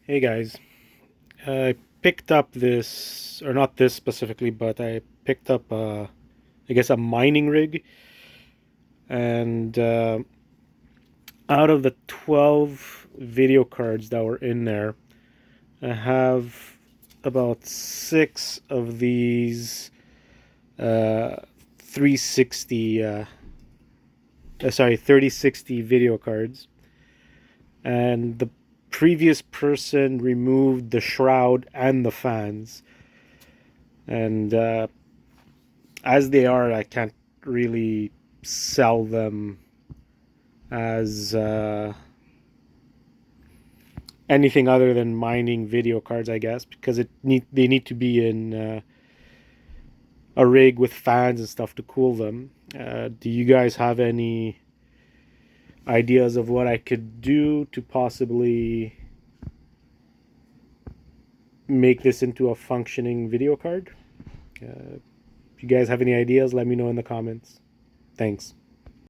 Hey guys, I picked up this, or not this specifically, but I picked up, I guess, a mining rig, and out of the 12 video cards that were in there, I have about 6 of these 360, 3060 video cards, and the previous person removed the shroud and the fans. And as they are, I can't really sell them as anything other than mining video cards, I guess, because they need to be in a rig with fans and stuff to cool them. Do you guys have any ideas of what I could do to possibly make this into a functioning video card? If you guys have any ideas, let me know in the comments. Thanks.